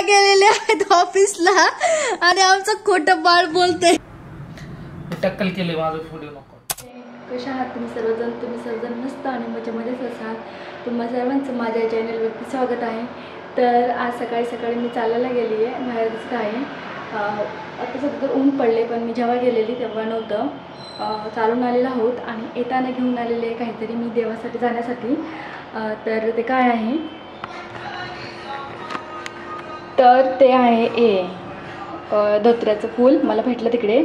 गेलेले आहेत ऑफिसला आणि आमचं खोटं बाळ बोलतंय. टक्कल केले माझं व्हिडिओ नको. कशा आहात तुम्ही सर्वजण? तुम्ही सर्वजण मस्त आणि मजेमध्येच असाल. तुम्हा सर्वांचं माझ्या चॅनलवरती स्वागत आहे. तर आज सकाळी सकाळी मी चालायला गेली आहे, बाहेर दिसत आहे. आता सध्या ऊन पडले, पण मी जेव्हा गेलेली तेव्हा नव्हतं. चालून आलेला आहोत आणि येताना घेऊन आलेले काहीतरी मी देवासाठी जाण्यासाठी. तर ते काय आहे, तर ते आहे धोत्र्याचं फूल मला भेटलं तिकडे,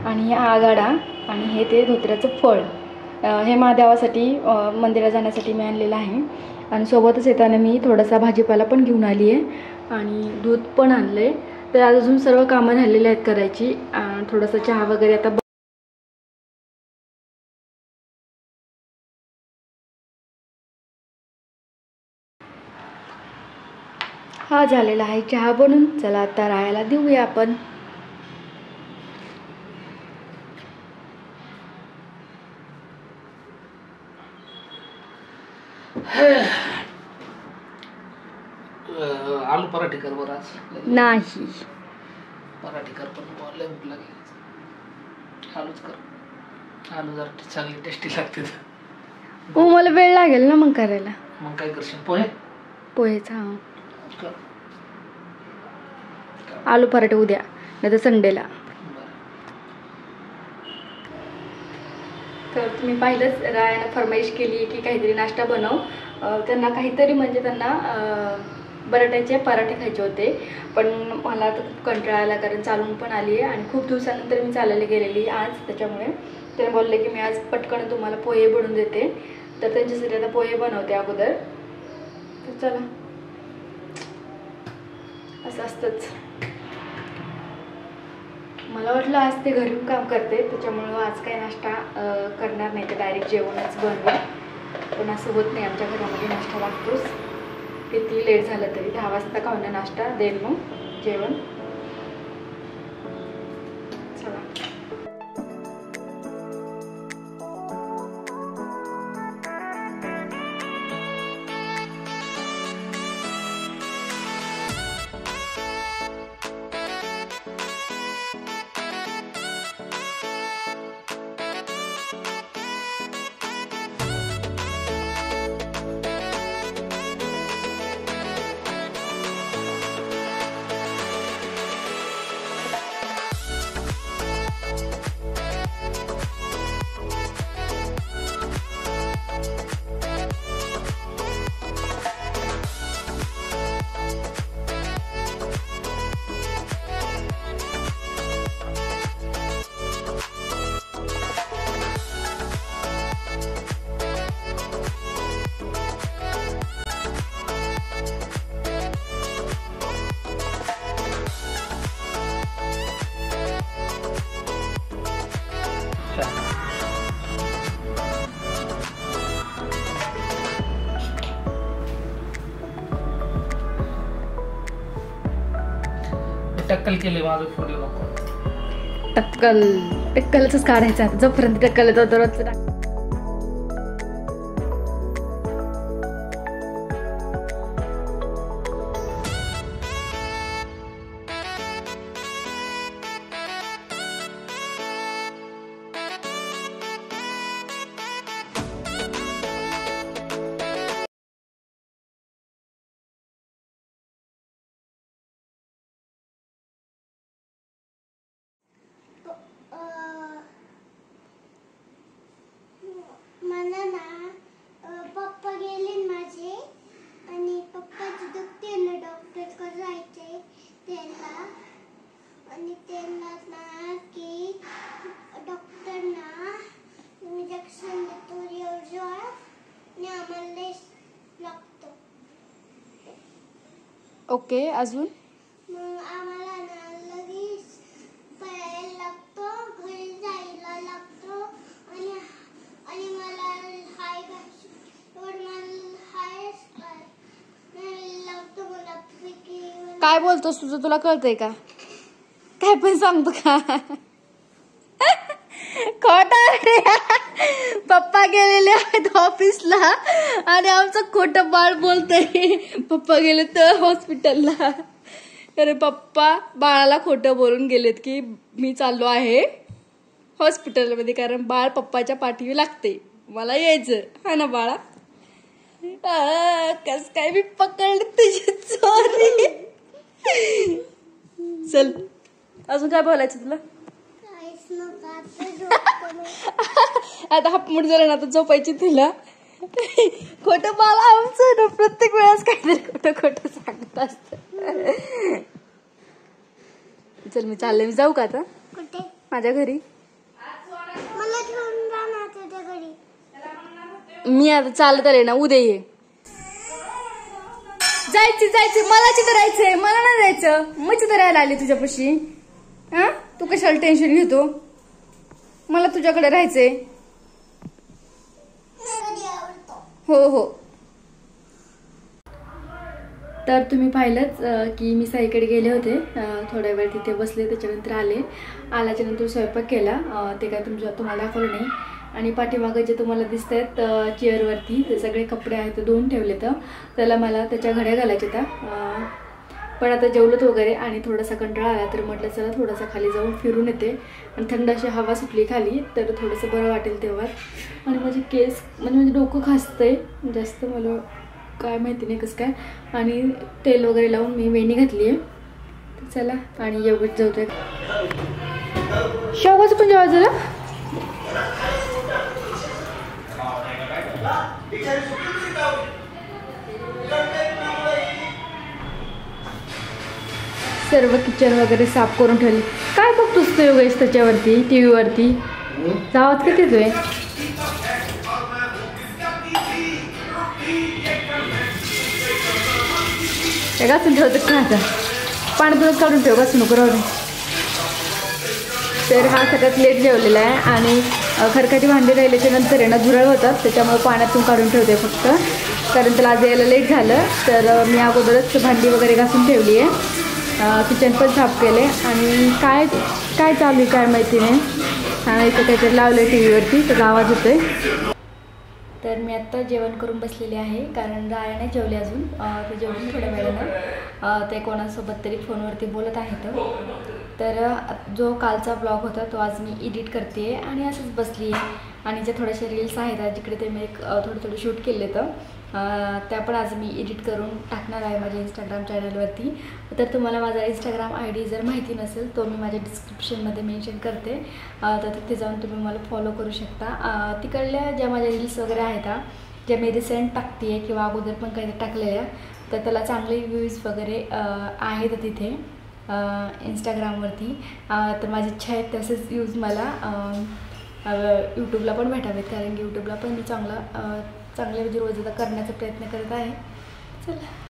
आणि आगाडा, आणि हे ते धोत्र्याचं फळ. हे महादेवासाठी मंदिरात जाण्यासाठी मी आणलेलं आहे. आणि सोबतच येताना मी थोडासा भाजीपाला पण घेऊन आली आहे आणि दूध पण आणलं आहे. तर आज अजून सर्व कामं राहिलेली आहेत करायची. थोडासा चहा वगैरे आता हा झालेला आहे चहा बनून. चला आता राहायला देऊया आपण. आलू पराठे कर बरं आज. नाही पराठे कर, पण लय भूक लागेल. आलूच कर. आलू जरा चांगली टेस्टी लागते. हो, मला वेळ लागेल ना मग करायला. मग काय करशील? पोहे? पोहेचा आलू पराठे उद्या, नाही तर संडेला. तर तुम्ही पाहिलंच, रायानं फरमाईश केली की काहीतरी नाश्ता बनव. त्यांना काहीतरी म्हणजे त्यांना बटाट्याचे पराठे खायचे होते. पण मला तर खूप कंटाळा आला, कारण चालून पण आली आहे आणि खूप दिवसानंतर मी चालायला गेलेली आज. त्याच्यामुळे ते बोलले की मी आज पटकन तुम्हाला पोहे बनवून देते. तर त्यांच्यासाठी आता पोहे बनवते अगोदर. तर चला, असं असतंच. मला वाटलं आज ते घरी काम करते, त्याच्यामुळं आज काही नाश्ता करणार नाही, तर डायरेक्ट जेवणच बनवेल. पण असं होत नाही, आमच्या घरामध्ये नाश्ता लागतोच. किती लेट झालं तरी 10 वाजता का होणार नाश्ता देईन, मग जेवण. चला, टक्कल केले माझं व्हिडिओ नको. टक्कलच काढायचं आता. जोपर्यंत टक्कल येतो दररोज. मला ना पप्पा गेले माझे, आणि पप्पाची दुखते ना, डॉक्टरकडे जायचे त्याला. आणि त्यांना ना की डॉक्टर ना इंजेक्शन देतो रोज, आणि आम्हाला लागतो. ओके, अजून मग आम्हाला ना लगेच पळायला लागतो, घरी जायला लागतो. आणि मला हाय लागतो. मला काय बोलतोस तुझं तुला कळतंय का? काय पण सांगतो का? खोटा पप्पा गेलेले आहेत ऑफिसला आणि आमचं खोटं बाळ बोलतंय पप्पा गेले तर हॉस्पिटलला. अरे पप्पा बाळाला खोटं बोलून गेलेत की मी चाललो आहे हॉस्पिटलमध्ये, कारण बाळ पप्पाच्या पाठीवी लागते, मला यायचं हा ना बाळा. कस काय मी पकडले तुझी चोरी. चल अजून काय बोलायचं तुला? काहीच नका, आता झोपतो मी. आता हापमुड झालं ना, आता झोपायची तुला. खोटं बाळा आमचं ना प्रत्येक वेळेस काहीतरी खोटं सांगत असत. चल मी चालले, मी जाऊ का आता कुठे? माझ्या घरी. मला घेऊन जा ना तुझ्या घरी. मी आता चालत आले ना, उद्या ये. जायचं मला चित्र राहायचंय, मला नाही जायचं. मग चित्र राहायला आली तुझ्यापाशी. हा तू कशाला टेन्शन घेतो, मला तुझ्याकडे राहायचंय. हो हो. तर तुम्ही पाहिलंच की मी साईकडे गेले होते, थोड्या वेळ तिथे बसले, त्याच्यानंतर आल्याच्या नंतर स्वयंपाक केला. ते काय तुम्हाला दाखवलं नाही. आणि पाठीमागं जे तुम्हाला दिसत आहेत चेअरवरती ते सगळे कपडे आहेत ते धुवून ठेवले, तर त्याला मला त्याच्या घड्या घालायच्या होत्या. पण आता जेवलत वगैरे आणि थोडासा कंटाळा आला, तर म्हटलं चला थोडासा खाली जाऊन फिरून येते. आणि थंड अशी हवा सुटली खाली, तर थोडंसं बरं वाटेल तेव्हा. आणि माझे केस म्हणजे डोकं खासतंय जास्त, मला काय माहिती नाही कसं काय. आणि तेल वगैरे लावून मी वेणी घातली आहे. चला आणि एवढंच जेवतोय. शेवगाचं पण जेवायचं ना. सर्व किचन वगैरे साफ करून ठेवली. काय बघतोस तू योगेश त्याच्यावरती टीव्ही वरती? आवाज किती येतोय? घासून ठेवतो का आता? पाण्यातूनच काढून ठेव, घासून नको राहू. तर हा सगळ्यात लेट जेवलेला आहे. आणि खरकटी भांडी राहिल्याच्या नंतर आहे ना झुरळ होतात, त्याच्यामुळे पाण्यातून काढून ठेवते फक्त, कारण त्याला आज यायला लेट झालं. तर मी अगोदरच भांडी वगैरे घासून ठेवली आहे. किचन पण साफ केले. आणि काय काय चालू आहे काय माहिती नाही. आणि इथं काहीतरी लावलं टी व्हीवरती, त्याचा आवाज होतोय. तर मी आत्ता जेवण करून बसलेली आहे, कारण राया नाही जेवले अजून. ते जेवून थोड्या वेळानं ते कोणासोबत तरी फोनवरती बोलत आहेत. तर जो कालचा ब्लॉग होता तो आज मी एडिट करते आणि असंच बसली आहे. आणि ज्या थोड्याशा रील्स आहेत जिकडे ते मी थोडं शूट केले, तर त्या पण आज मी एडिट करून टाकणार आहे माझ्या इंस्टाग्राम चॅनलवरती. तर तुम्हाला माझा इंस्टाग्राम ID जर माहिती नसेल तो मी माझ्या डिस्क्रिप्शनमध्ये मेन्शन करते, तर तिथे जाऊन तुम्ही मला फॉलो करू शकता. तिकडल्या ज्या माझ्या रील्स वगैरे आहेत ज्या मी रिसेंट टाकते आहे किंवा अगोदर पण काही टाकलेल्या, तर त्याला चांगले व्ह्यूज वगैरे आहेत तिथे इंस्टाग्रामवरती. तर माझी इच्छा आहे तसेच व्ह्यूज मला यूट्यूबला पण भेटावेत, कारण की यूट्यूबला पण मी चांगले म्हणजे रोज करण्याचा प्रयत्न करत आहे. चला.